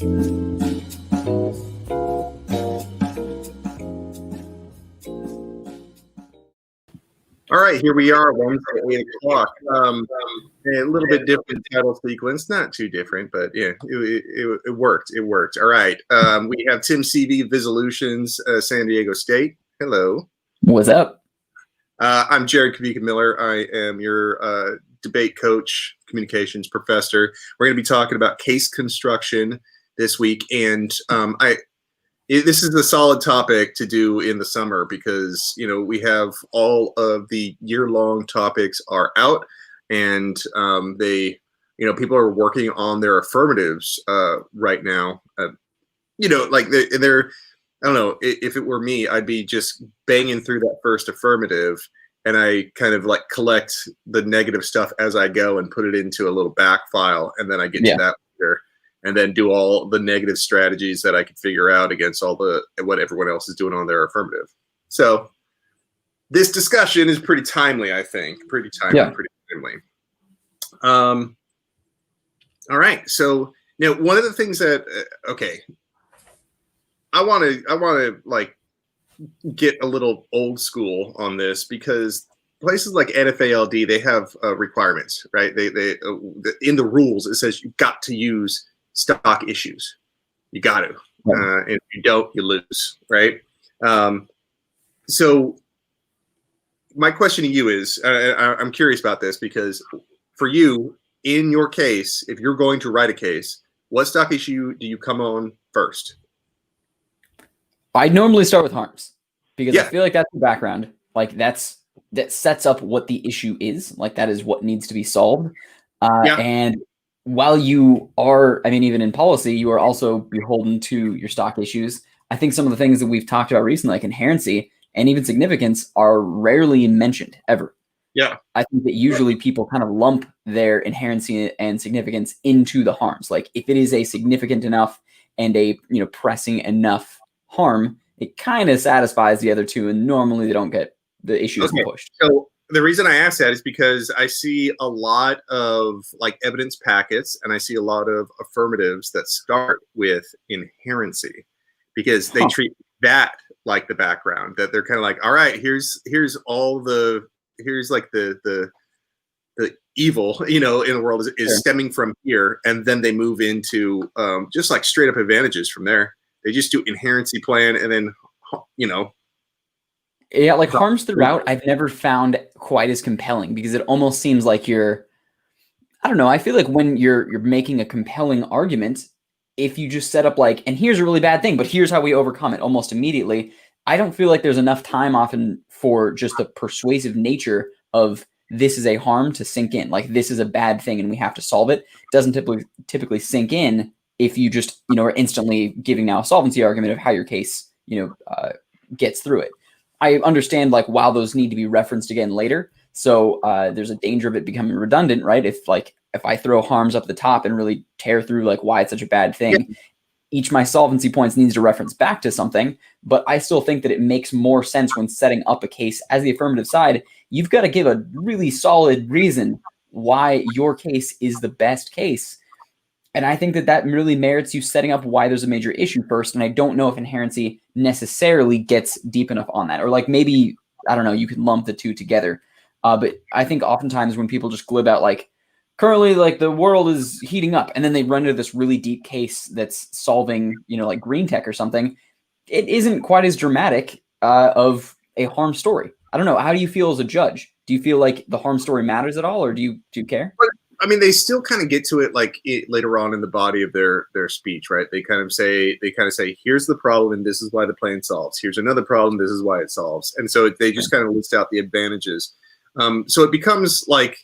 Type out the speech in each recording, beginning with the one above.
All right, here we are, Wednesday at 8 o'clock. A little bit different title sequence, not too different, but yeah, it worked. It worked. All right, we have Tim CV, Visolutions, San Diego State. Hello. What's up? I'm Jared Kavika Miller. I am your debate coach, communications professor. We're going to be talking about case construction this week, and this is a solid topic to do in the summer because, you know, we have all of the year-long topics are out, and people are working on their affirmatives right now. You know, like they're I don't know, if it were me, I'd be just banging through that first affirmative, and I kind of like collect the negative stuff as I go and put it into a little back file, and then I get to that later. And then do all the negative strategies that I could figure out against what everyone else is doing on their affirmative. So this discussion is pretty timely, I think. Pretty timely. All right. So now one of the things that I want to like get a little old school on this, because places like NFALD, they have requirements, right? They in the rules it says you've got to use stock issues. You got to. And if you don't, you lose, right? So my question to you is, I'm curious about this, because for you, in your case, if you're going to write a case, what stock issue do you come on first? I normally start with harms, because I feel like that's the background. Like that sets up what the issue is. Like that is what needs to be solved. And while you are, I mean, even in policy, you are also beholden to your stock issues. I think some of the things that we've talked about recently, like inherency and even significance, are rarely mentioned ever. Yeah. I think that usually people kind of lump their inherency and significance into the harms. Like if it is a significant enough and a pressing enough harm, it kind of satisfies the other two, and normally they don't get the issues pushed. So the reason I ask that is because I see a lot of like evidence packets, and I see a lot of affirmatives that start with inherency, because they treat that like the background, that they're kind of like, all right, here's like the evil, in the world is stemming from here. And then they move into just like straight up advantages from there. They just do inherency plan, and then, Yeah, like harms throughout, I've never found quite as compelling, because it almost seems like I don't know, I feel like when you're making a compelling argument, if you just set up like, and here's a really bad thing, but here's how we overcome it almost immediately, I don't feel like there's enough time often for just the persuasive nature of this is a harm to sink in. Like this is a bad thing and we have to solve it. It doesn't typically sink in if you just, are instantly giving now a solvency argument of how your case, gets through it. I understand like while those need to be referenced again later. So there's a danger of it becoming redundant, right? If I throw harms up the top and really tear through like why it's such a bad thing, each of my solvency points needs to reference back to something. But I still think that it makes more sense when setting up a case as the affirmative side. You've got to give a really solid reason why your case is the best case. And I think that really merits you setting up why there's a major issue first. And I don't know if inherency necessarily gets deep enough on that. Or like maybe, I don't know, you could lump the two together. But I think oftentimes when people just glib out like, currently like the world is heating up, and then they run into this really deep case that's solving, like green tech or something, it isn't quite as dramatic of a harm story. I don't know. How do you feel as a judge? Do you feel like the harm story matters at all, or do you care? I mean, they still kind of get to it like later on in the body of their speech, right? They kind of say, here's the problem, and this is why the plan solves. Here's another problem, this is why it solves. And so they just kind of list out the advantages. So it becomes like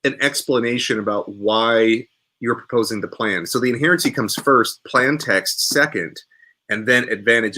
an explanation about why you're proposing the plan. So the inherency comes first, plan text second, and then advantage.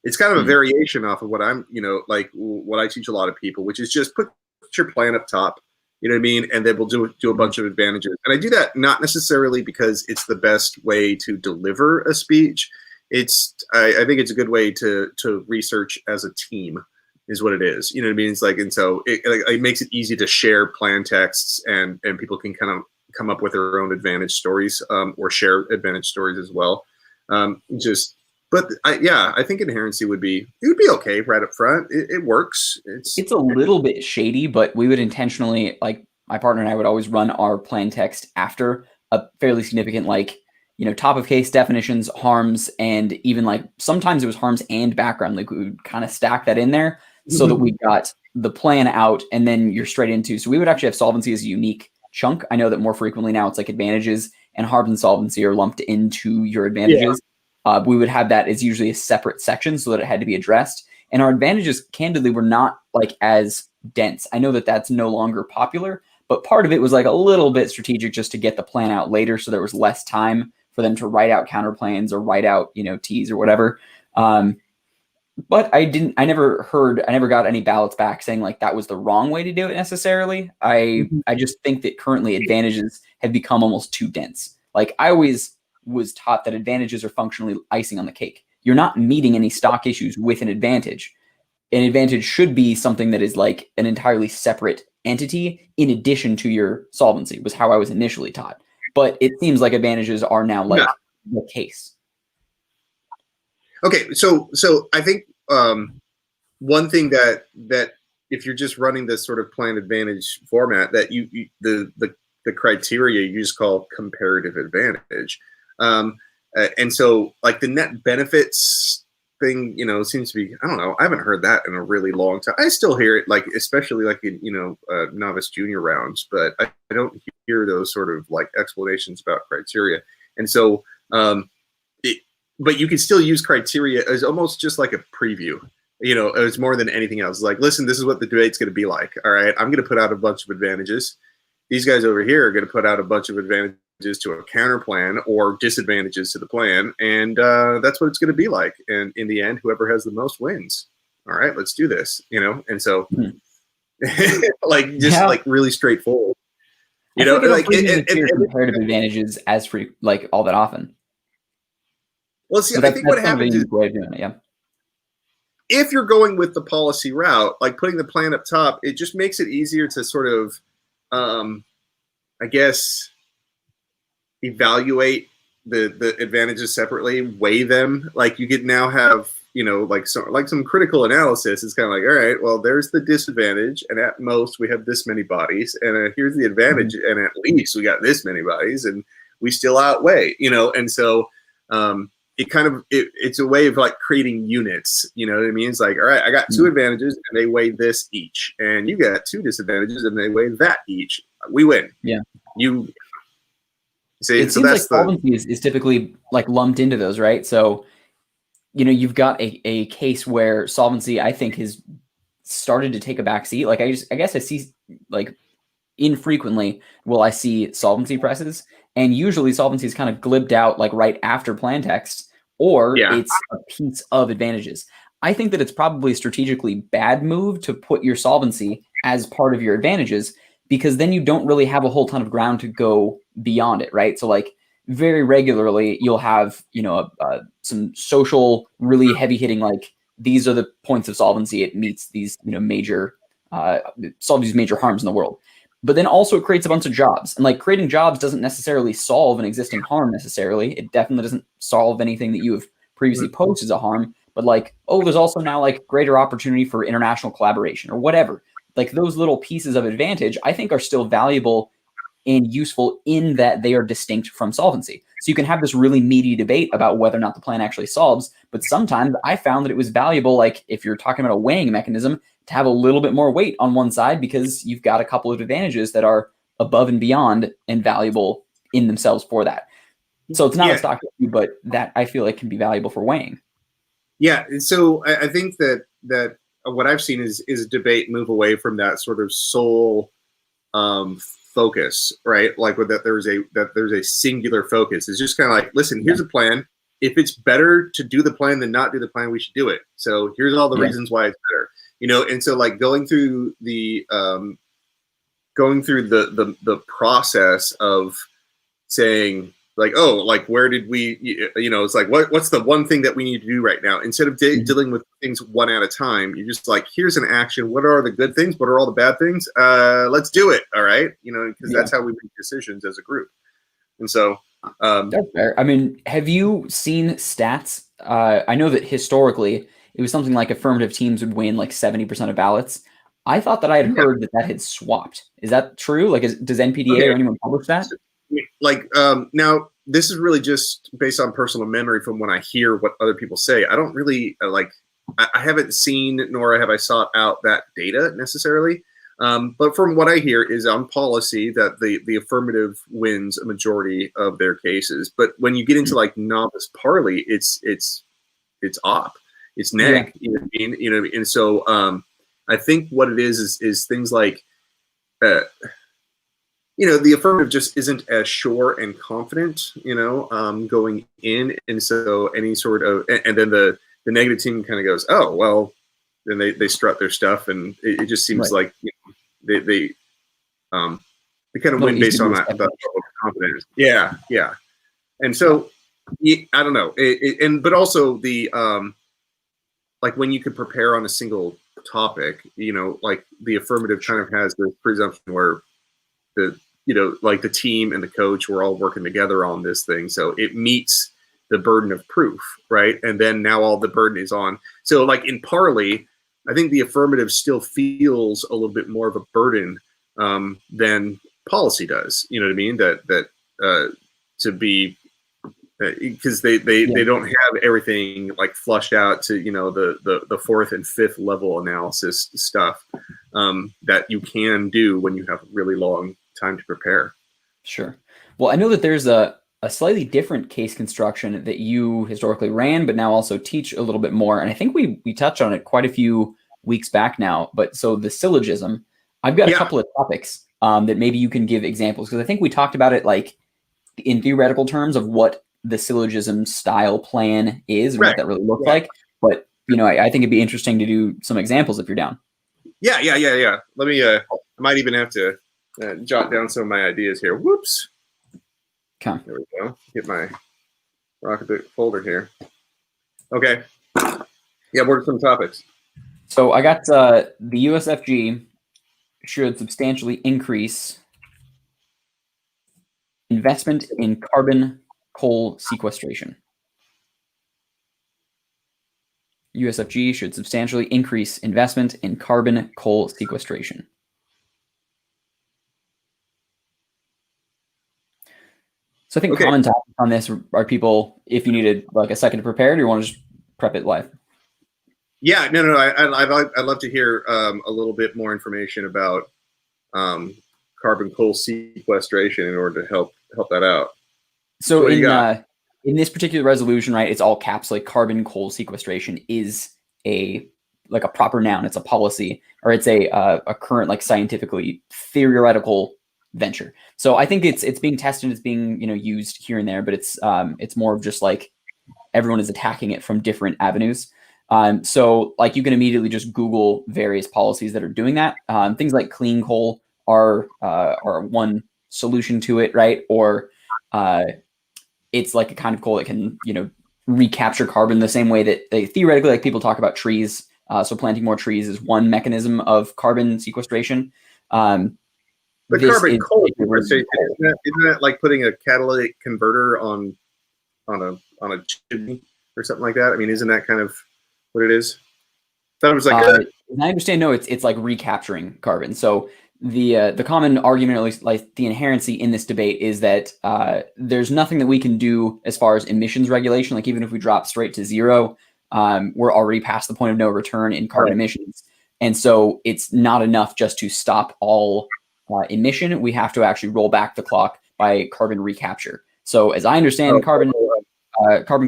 It's kind of a variation off of what I'm, like what I teach a lot of people, which is just put your plan up top. You know what I mean? And then we'll do a bunch of advantages. And I do that not necessarily because it's the best way to deliver a speech. I think it's a good way to research as a team is what it is. You know what I mean? It's like, and so it makes it easy to share plan texts, and people can kind come up with their own advantage stories, or share advantage stories as well. But I think inherency would be okay right up front. It works. It's a little bit shady, but we would intentionally, like my partner and I would always run our plain text after a fairly significant, like, top of case definitions, harms, and even like sometimes it was harms and background. Like we would kind of stack that in there so that we got the plan out and then you're straight into. So we would actually have solvency as a unique chunk. I know that more frequently now it's like advantages and harms and solvency are lumped into your advantages. We would have that as usually a separate section so that it had to be addressed. And our advantages, candidly, were not like as dense. I know that that's no longer popular, but part of it was like a little bit strategic just to get the plan out later, so there was less time for them to write out counterplans or write out, T's or whatever. But I never got any ballots back saying like that was the wrong way to do it necessarily. I just think that currently advantages have become almost too dense. Like I always was taught that advantages are functionally icing on the cake. You're not meeting any stock issues with an advantage. An advantage should be something that is like an entirely separate entity in addition to your solvency, was how I was initially taught. But it seems like advantages are now like the case. Okay, so I think one thing that if you're just running this sort of plan advantage format, that the criteria you just call comparative advantage. And so like the net benefits thing, seems to be, I don't know, I haven't heard that in a really long time. I still hear it, like, especially like in, novice junior rounds, but I don't hear those sort of like explanations about criteria. And so, but you can still use criteria as almost just like a preview, as more than anything else. Like, listen, this is what the debate's going to be like. All right, I'm going to put out a bunch of advantages. These guys over here are going to put out a bunch of advantages to a counter plan or disadvantages to the plan, and that's what it's going to be like. And in the end, whoever has the most wins. All right, let's do this. And so like just like really straightforward. Like comparative advantages as free like all that often. Well, see, I think what happens is way of doing it, if you're going with the policy route, like putting the plan up top, it just makes it easier to sort of, I guess, evaluate the advantages separately, weigh them. Like you could now have, like some critical analysis. It's kind of like, all right, well, there's the disadvantage, and at most we have this many bodies, and here's the advantage, and at least we got this many bodies, and we still outweigh, and so it kind of it's a way of like creating units. You know what I mean? It's like, all right, I got two advantages, and they weigh this each, and you got two disadvantages, and they weigh that each. We win. Yeah. You. See, it seems like solvency is typically like lumped into those, right? So, you've got a case where solvency, I think, has started to take a back seat. Like I guess I see like infrequently will I see solvency presses, and usually solvency is kind of glibbed out like right after plan text, or it's a piece of advantages. I think that it's probably a strategically bad move to put your solvency as part of your advantages, because then you don't really have a whole ton of ground to go beyond it, right? So like very regularly you'll have, some social, really heavy hitting, like these are the points of solvency. It meets these, major, solve these major harms in the world. But then also it creates a bunch of jobs, and like creating jobs doesn't necessarily solve an existing harm necessarily. It definitely doesn't solve anything that you have previously posed as a harm, but like, oh, there's also now like greater opportunity for international collaboration or whatever. Like those little pieces of advantage, I think, are still valuable and useful in that they are distinct from solvency. So you can have this really meaty debate about whether or not the plan actually solves, but sometimes I found that it was valuable, like if you're talking about a weighing mechanism, to have a little bit more weight on one side, because you've got a couple of advantages that are above and beyond and valuable in themselves for that. So it's not a stock issue, but that I feel like can be valuable for weighing. Yeah, so I think that what I've seen is a debate move away from that sort of sole focus, right? Like that there's a singular focus. It's just kind of like, listen, here's a plan. If it's better to do the plan than not do the plan, we should do it. So here's all the reasons why it's better, And so like going through the process of saying, like, oh, like where did we, it's like, what's the one thing that we need to do right now? Instead of dealing with things one at a time, you're just like, here's an action. What are the good things? What are all the bad things? Let's do it. All right. Because that's how we make decisions as a group. And so, that's fair. I mean, have you seen stats? I know that historically it was something like affirmative teams would win like 70% of ballots. I thought that I had heard that had swapped. Is that true? Like, does NPDA or anyone publish that? Like, now this is really just based on personal memory from when I hear what other people say. I don't really I haven't seen nor have I sought out that data necessarily. But from what I hear is on policy that the affirmative wins a majority of their cases. But when you get into like novice parley, it's op, it's neg. You know what I mean? And so I think what it is things like the affirmative just isn't as sure and confident, going in, and so any sort of, and then the negative team kind of goes, oh well, then they strut their stuff, and it just seems like they kind of win based on that confidence. Yeah, and so I don't know, but also the like when you could prepare on a single topic, like the affirmative kind of has this presumption where like the team and the coach were all working together on this thing, so it meets the burden of proof, right? And then now all the burden is on. So like in parley, I think the affirmative still feels a little bit more of a burden than policy does. You know what I mean? That to be, because they don't have everything like flushed out to the fourth and fifth level analysis stuff that you can do when you have really long time to prepare. Sure. Well, I know that there's a slightly different case construction that you historically ran, but now also teach a little bit more. And I think we touched on it quite a few weeks back now. But so the syllogism, I've got a couple of topics that maybe you can give examples, because I think we talked about it like in theoretical terms of what the syllogism style plan is and what that really looks like. But I think it'd be interesting to do some examples if you're down. Yeah. Let me. I might even have to jot down some of my ideas here. Whoops. Okay. There we go. Get my Rocketbook folder here. Okay. Yeah, what are some topics? So I got the USFG should substantially increase investment in carbon coal sequestration. USFG should substantially increase investment in carbon coal sequestration. So I think common topics on this are people, if you needed like a second to prepare, or you want to just prep it live? Yeah, no. I'd love to hear a little bit more information about carbon coal sequestration in order to help that out. So in this particular resolution, right, it's all caps, like carbon coal sequestration is a proper noun. It's a policy, or it's a current like scientifically theoretical venture. So I think it's being tested, it's being used here and there, but it's more of just like everyone is attacking it from different avenues. So like you can immediately just Google various policies that are doing that. Things like clean coal are one solution to it, right? Or it's like a kind of coal that can recapture carbon the same way that they theoretically, like people talk about trees. So planting more trees is one mechanism of carbon sequestration. The carbon coal sequestration, isn't that like putting a catalytic converter on a chimney or something like that? I mean, isn't that kind of what it is? I thought it was like I understand. No, it's like recapturing carbon. So the common argument, or at least like the inherency in this debate, is that there's nothing that we can do as far as emissions regulation. Like even if we drop straight to zero, we're already past the point of no return in carbon emissions. And so it's not enough just to stop all emission. We have to actually roll back the clock by carbon recapture. So as I understand, carbon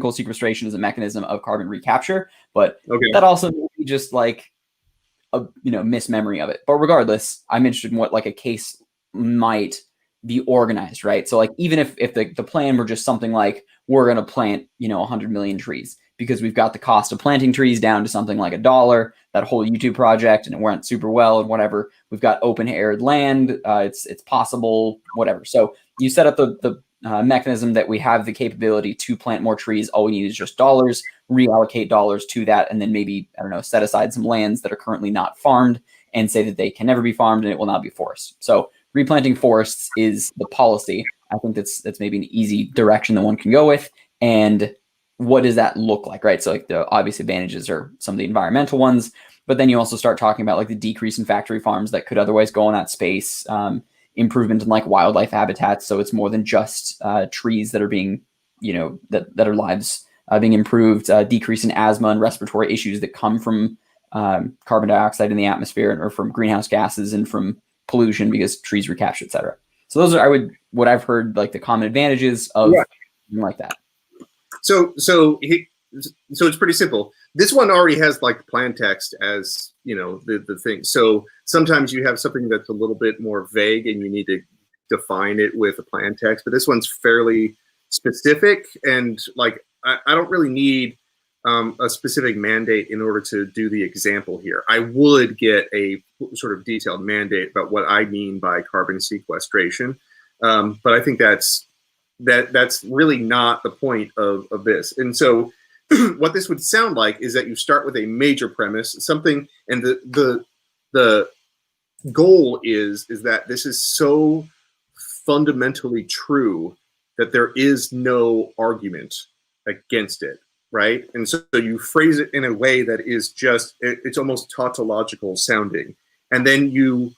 coal sequestration is a mechanism of carbon recapture, but that also may be just like a mismemory of it. But regardless, I'm interested in what like a case might be organized, right? So like even if the plan were just something like we're going to plant 100 million trees because we've got the cost of planting trees down to something like $1, that whole YouTube project, and it went super well and whatever. We've got open arid land. It's possible, whatever. So you set up the mechanism that we have the capability to plant more trees. All we need is just dollars, reallocate dollars to that, and then maybe, I don't know, set aside some lands that are currently not farmed and say that they can never be farmed and it will not be forests. So replanting forests is the policy. I think that's maybe an easy direction that one can go with. And what does that look like, right? So like the obvious advantages are some of the environmental ones, but then you also start talking about like the decrease in factory farms that could otherwise go in that space, improvement in like wildlife habitats. So it's more than just trees that are being, that are lives being improved, decrease in asthma and respiratory issues that come from carbon dioxide in the atmosphere or from greenhouse gases and from pollution because trees recapture, et cetera. So those are, what I've heard, like the common advantages of something like that. So it's pretty simple. This one already has like plan text as, the thing. So sometimes you have something that's a little bit more vague and you need to define it with a plan text, but this one's fairly specific. And like, I don't really need a specific mandate in order to do the example here. I would get a sort of detailed mandate about what I mean by carbon sequestration. But I think that's really not the point of this. And so what this would sound like is that you start with a major premise, something, and the goal is that this is so fundamentally true that there is no argument against it, right? And so you phrase it in a way that is just, it's almost tautological sounding. And then you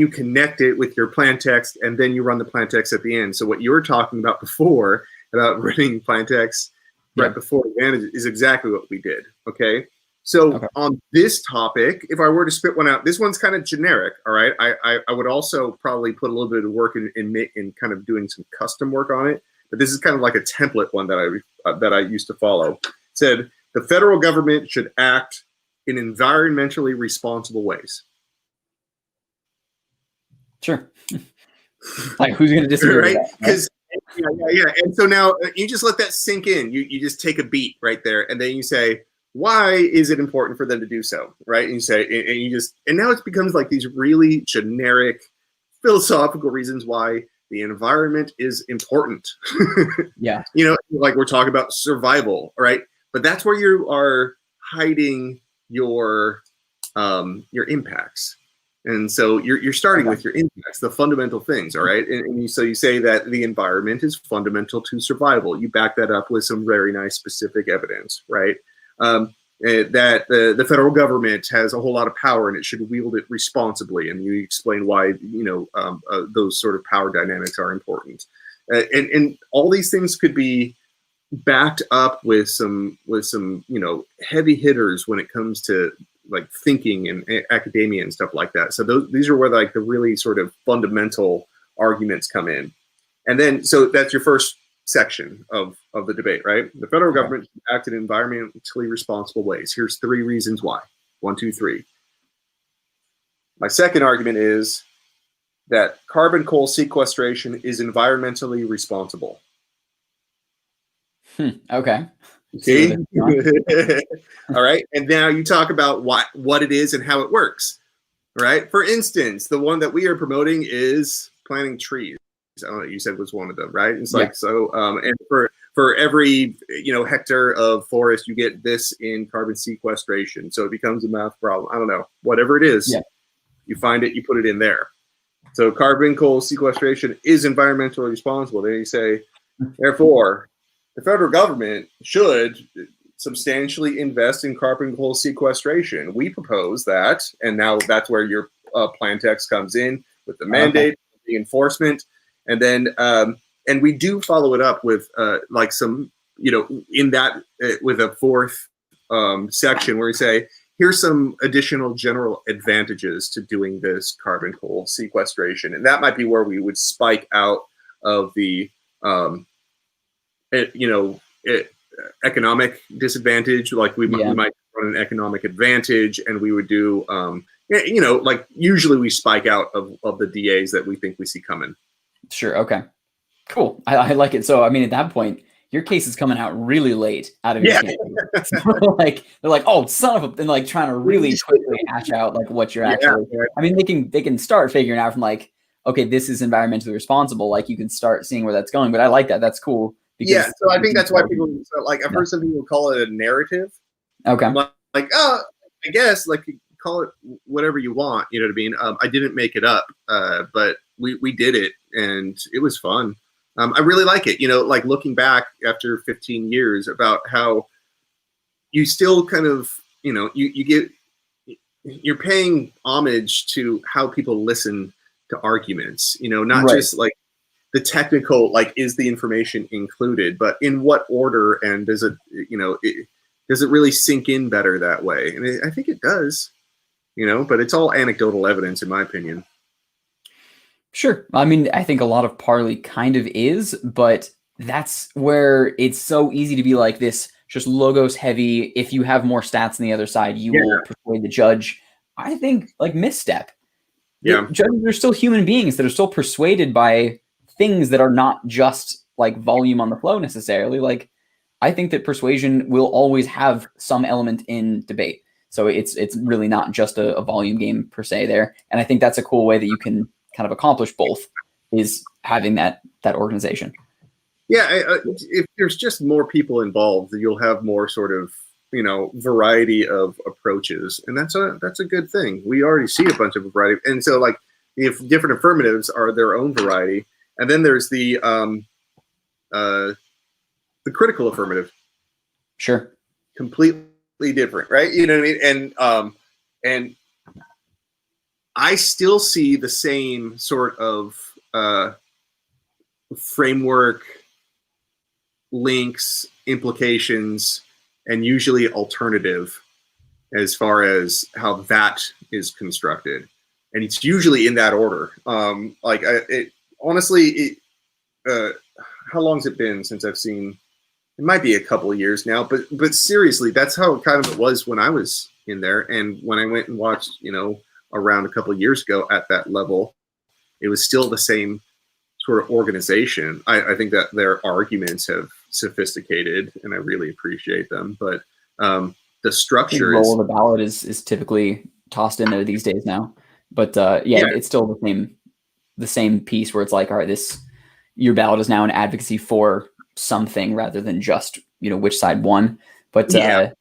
connect it with your plan text, and then you run the plan text at the end. So what you were talking about before, about running plan text right before advantage, is exactly what we did, okay? So on this topic, if I were to spit one out, this one's kind of generic, all right? I would also probably put a little bit of work in kind of doing some custom work on it, but this is kind of like a template one that I used to follow. It said, the federal government should act in environmentally responsible ways. Sure. Like, who's going to disagree right? with that? Because yeah. And so now you just let that sink in. You just take a beat right there, and then you say, why is it important for them to do so, right? And you say, and now it becomes like these really generic philosophical reasons why the environment is important. Yeah. Like we're talking about survival, right? But that's where you are hiding your impacts. And so you're starting with your impacts, the fundamental things, all right? And so you say that the environment is fundamental to survival. You back that up with some very nice specific evidence, right? That the federal government has a whole lot of power and it should wield it responsibly. And you explain why, those sort of power dynamics are important. And all these things could be backed up with some heavy hitters when it comes to like thinking and academia and stuff like that. So these are where like the really sort of fundamental arguments come in. And then, so that's your first section of the debate, right? The federal government acted in environmentally responsible ways. Here's 3 reasons why. 1, 2, 3. My second argument is that carbon coal sequestration is environmentally responsible. Okay. See? All right. And now you talk about what it is and how it works, right? For instance, the one that we are promoting is planting trees. I don't know, you said was one of them, right? It's like, so, and for every, hectare of forest, you get this in carbon sequestration. So it becomes a math problem. I don't know, whatever it is, you find it, you put it in there. So carbon coal sequestration is environmentally responsible. Then you say, therefore, the federal government should substantially invest in carbon coal sequestration. We propose that, and now that's where your plan text comes in with the mandate, the enforcement, and then and we do follow it up with like some, in that with a fourth section where we say, here's some additional general advantages to doing this carbon coal sequestration, and that might be where we would spike out of the economic disadvantage. Like we might run an economic advantage, and we would do, like usually we spike out of the DAs that we think we see coming. Sure. Okay. Cool. I like it. So, I mean, at that point, your case is coming out really late out of your case. So, like, they're like, oh, son of a, and like trying to really quickly hash out like what you're actually. I mean, they can start figuring out from like, okay, this is environmentally responsible. Like you can start seeing where that's going. But I like that. That's cool. Yeah, so I think that's why people like. I've Yeah. heard some people call it a narrative. Okay. I'm like, oh, I guess like call it whatever you want. You know what I mean? I didn't make it up, but we did it, and it was fun. I really like it. You know, like looking back after 15 years about how you still kind of, you know, you're paying homage to how people listen to arguments. You know, not just like the technical, like, is the information included, but in what order, and does it, you know, does it really sink in better that way? And I think it does, you know, but it's all anecdotal evidence, in my opinion. Sure. I mean, I think a lot of Parley kind of is, but that's where it's so easy to be like this, just logos heavy. If you have more stats on the other side, you will persuade the judge. I think like misstep. Yeah. Judges are still human beings that are still persuaded by things that are not just like volume on the flow necessarily. Like, I think that persuasion will always have some element in debate. So it's really not just a volume game per se there. And I think that's a cool way that you can kind of accomplish both, is having that organization. Yeah, if there's just more people involved, you'll have more sort of, you know, variety of approaches, and that's a good thing. We already see a bunch of variety, and so like if different affirmatives are their own variety, and then there's the critical affirmative. Sure. Completely different, right? You know what I mean? And I still see the same sort of framework, links, implications, and usually alternative as far as how that is constructed. And it's usually in that order. Honestly, how long has it been since I've seen? It might be a couple of years now, but seriously, that's how kind of it was when I was in there. And when I went and watched, you know, around a couple of years ago at that level, it was still the same sort of organization. I think that their arguments have sophisticated, and I really appreciate them. But the structure the role of the ballot is typically tossed in there these days now. But it's still the same piece where it's like, all right, your ballot is now an advocacy for something rather than just, you know, which side won. But I'll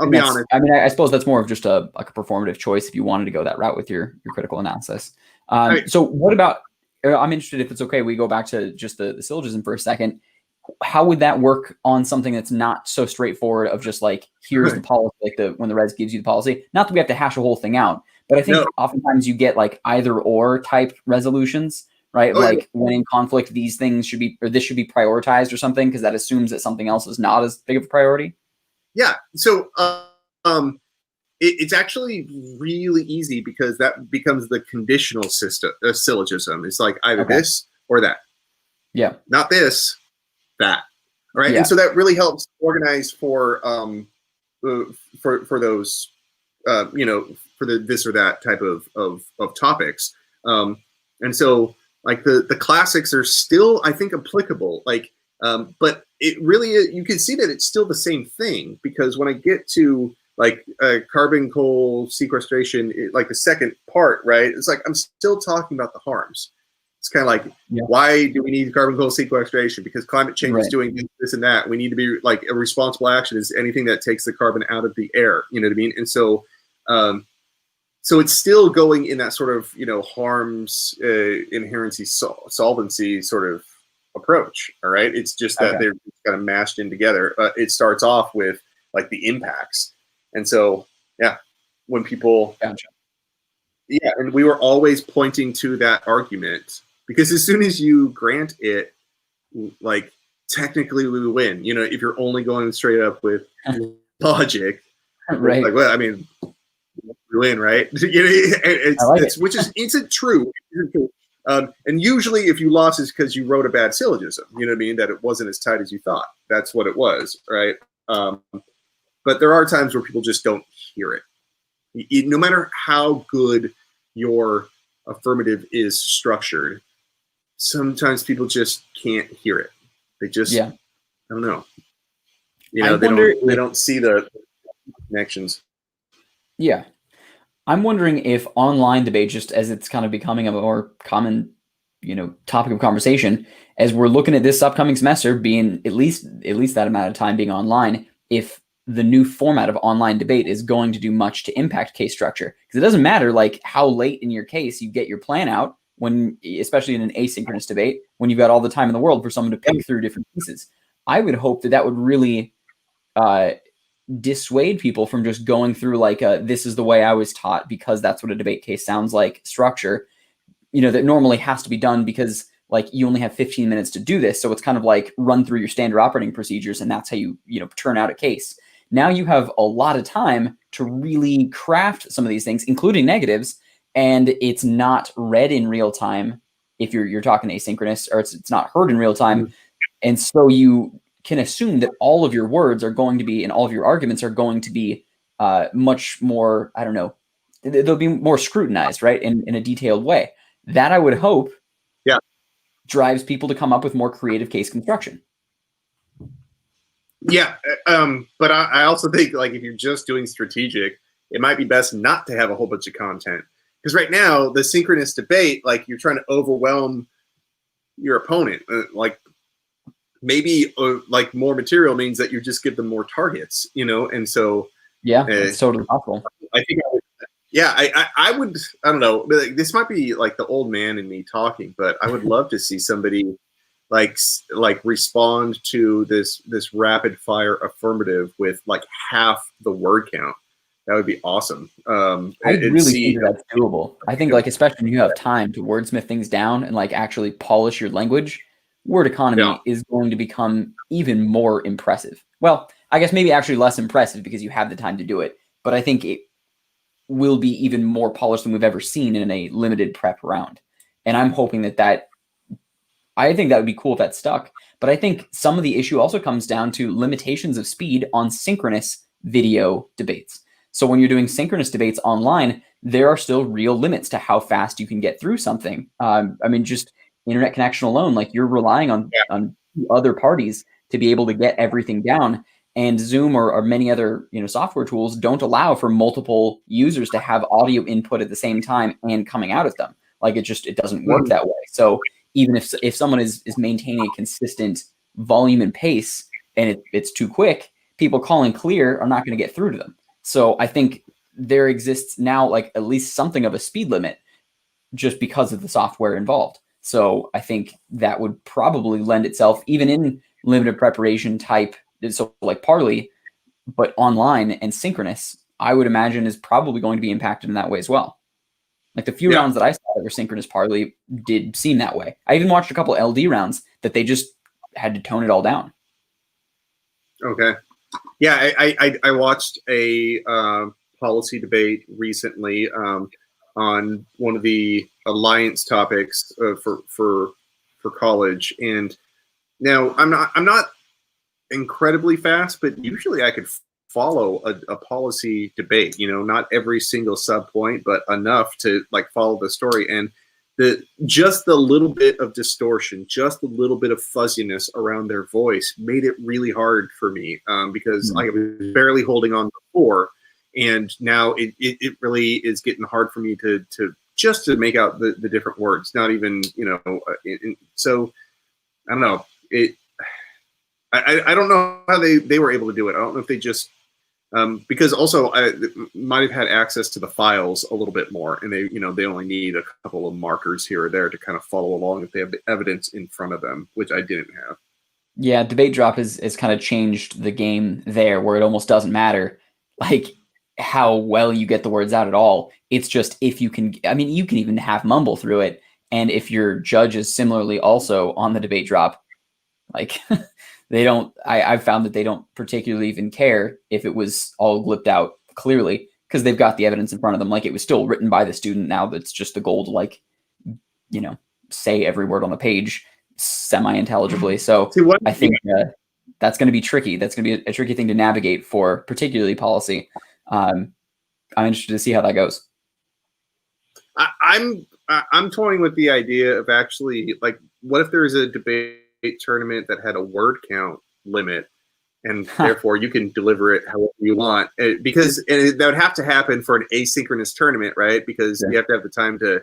be honest. I mean, I suppose that's more of just a performative choice if you wanted to go that route with your critical analysis. So what about? I'm interested, if it's okay, we go back to just the syllogism for a second. How would that work on something that's not so straightforward of just like, here's the policy, like when the Reds gives you the policy? Not that we have to hash a whole thing out, but I think oftentimes you get like either or type resolutions, right? When in conflict, these things should be, or this should be prioritized or something, because that assumes that something else is not as big of a priority. Yeah. So it's actually really easy, because that becomes the conditional system, syllogism. It's like either this or that. Yeah. Not this, that. All right. Yeah. And so that really helps organize for those, you know, for the this or that type of topics. And so like the classics are still, I think, applicable. Like, but it really is, you can see that it's still the same thing, because when I get to like carbon coal sequestration, like the second part, right? It's like I'm still talking about the harms. It's kind of like, why do we need carbon coal sequestration? Because climate change is doing this and that. We need to be like, a responsible action is anything that takes the carbon out of the air. You know what I mean? And so, so it's still going in that sort of, you know, harms, inherency, solvency sort of approach. All right. It's just that they're kind of mashed in together. It starts off with like the impacts. And so, when people, and we were always pointing to that argument, because as soon as you grant it, like technically we win. You know, if you're only going straight up with logic, right? Like, well, I mean, we win, right? Which isn't true. And usually, if you lost, it's because you wrote a bad syllogism. You know what I mean? That it wasn't as tight as you thought. That's what it was, right? But there are times where people just don't hear it. No matter how good your affirmative is structured, sometimes people just can't hear it. They just, I don't know. You know, they don't see the connections. Yeah. I'm wondering if online debate, just as it's kind of becoming a more common, topic of conversation, as we're looking at this upcoming semester being at least that amount of time being online, if the new format of online debate is going to do much to impact case structure. Because it doesn't matter like how late in your case you get your plan out, when, especially in an asynchronous debate, when you've got all the time in the world for someone to pick through different pieces. I would hope that would really dissuade people from just going through like this is the way I was taught because that's what a debate case sounds like structure, that normally has to be done because like you only have 15 minutes to do this. So it's kind of like run through your standard operating procedures and that's how you turn out a case. Now you have a lot of time to really craft some of these things, including negatives, and it's not read in real time if you're talking asynchronous, or it's not heard in real time. Mm-hmm. And so you can assume that all of your words are going to be, and all of your arguments are going to be much more, I don't know, they'll be more scrutinized, right, in a detailed way. That I would hope drives people to come up with more creative case construction. Yeah, but I also think like if you're just doing strategic, it might be best not to have a whole bunch of content. Because right now, the synchronous debate, like you're trying to overwhelm your opponent. Like maybe like more material means that you just give them more targets, and so yeah, it's totally possible. I think I would, I don't know, this might be like the old man in me talking, but I would love to see somebody like respond to this rapid fire affirmative with like half the word count. That would be awesome. I really think that's doable. I think like, especially when you have time to wordsmith things down and like actually polish your language, word economy is going to become even more impressive. Well, I guess maybe actually less impressive because you have the time to do it, but I think it will be even more polished than we've ever seen in a limited prep round. And I'm hoping I think that would be cool if that stuck. But I think some of the issue also comes down to limitations of speed on synchronous video debates. So when you're doing synchronous debates online, there are still real limits to how fast you can get through something. I mean, just internet connection alone, like you're relying on other parties to be able to get everything down. And Zoom or many other software tools don't allow for multiple users to have audio input at the same time and coming out of them. Like it doesn't work that way. So even if someone is maintaining a consistent volume and pace and it's too quick, people calling clear are not going to get through to them. So I think there exists now like at least something of a speed limit just because of the software involved. So I think that would probably lend itself even in limited preparation type, so like Parley, but online and synchronous, I would imagine is probably going to be impacted in that way as well. Like the few rounds that I saw that were synchronous Parley did seem that way. I even watched a couple LD rounds that they just had to tone it all down. Okay. Yeah, I watched a policy debate recently on one of the alliance topics for college, and now I'm not incredibly fast, but usually I could follow a policy debate. Not every single sub point, but enough to like follow the story. And just the little bit of distortion, just a little bit of fuzziness around their voice made it really hard for me because I was barely holding on before, and now it really is getting hard for me to just to make out the different words. Not even so I don't know it. I don't know how they were able to do it. I don't know if they just because also I might have had access to the files a little bit more, and they only need a couple of markers here or there to kind of follow along if they have the evidence in front of them, which I didn't have. Yeah, debate drop has kind of changed the game there, where it almost doesn't matter like how well you get the words out at all. It's just if you can. I mean, you can even have mumble through it, and if your judge is similarly also on the debate drop, like. They don't. I've found that they don't particularly even care if it was all glipped out clearly because they've got the evidence in front of them. Like it was still written by the student. Now that's just the goal to like, say every word on the page semi-intelligibly. So I think that's going to be tricky. That's going to be a tricky thing to navigate for particularly policy. I'm interested to see how that goes. I'm toying with the idea of actually like, what if there's a debate tournament that had a word count limit, and therefore you can deliver it however you want. Because that would have to happen for an asynchronous tournament, right? Because you have to have the time to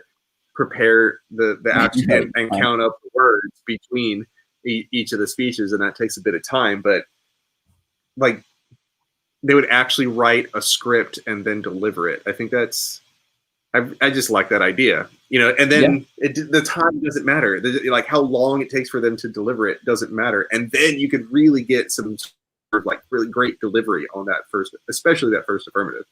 prepare the action and count up the words between each of the speeches, and that takes a bit of time. But like, they would actually write a script and then deliver it. I think that's, I just like that idea, you know. And then the time doesn't matter. Like how long it takes for them to deliver it doesn't matter. And then you could really get some sort of like really great delivery on that first, especially that first affirmative.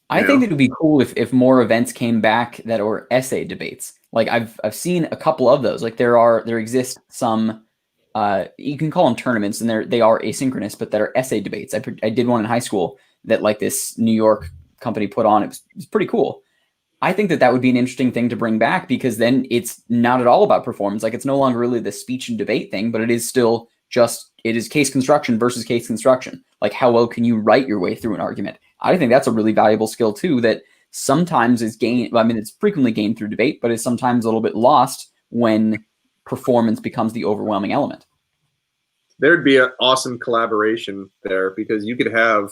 I think it would be cool if more events came back that were essay debates. Like I've seen a couple of those. Like there exist some, you can call them tournaments, and they are asynchronous, but that are essay debates. I did one in high school that like this New York company put on. It was pretty cool. I think that would be an interesting thing to bring back, because then it's not at all about performance. Like it's no longer really the speech and debate thing, but it is still just, it is case construction versus case construction. Like how well can you write your way through an argument? I think that's a really valuable skill too, that sometimes is gained. I mean, it's frequently gained through debate, but is sometimes a little bit lost when performance becomes the overwhelming element. There'd be an awesome collaboration there, because you could have,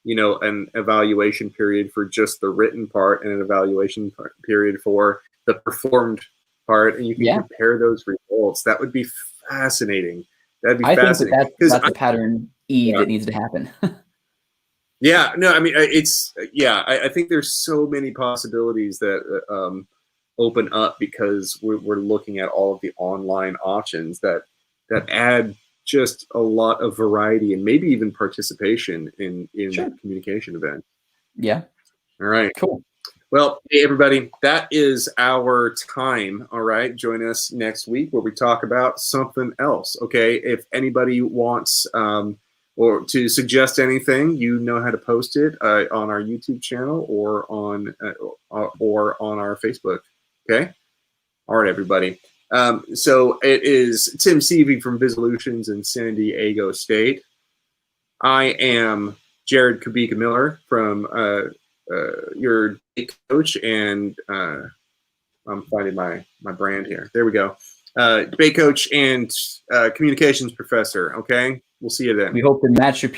you know, an evaluation period for just the written part and an evaluation period for the performed part, and you can compare those results. That would be fascinating. That'd be fascinating. I think that's the pattern that needs to happen. Yeah, no, I mean, I think there's so many possibilities that open up, because we're looking at all of the online options that add just a lot of variety and maybe even participation in communication events. Yeah. All right. Cool. Well, hey, everybody, that is our time. All right. Join us next week where we talk about something else. Okay. If anybody wants or to suggest anything, you know how to post it on our YouTube channel or on our Facebook. Okay. All right, everybody. So it is Tim Seavey from Visolutions in San Diego State. I am Jared Kubika Miller from your coach, and I'm finding my brand here. There we go. Debate coach and communications professor. Okay, we'll see you then. We hope to match your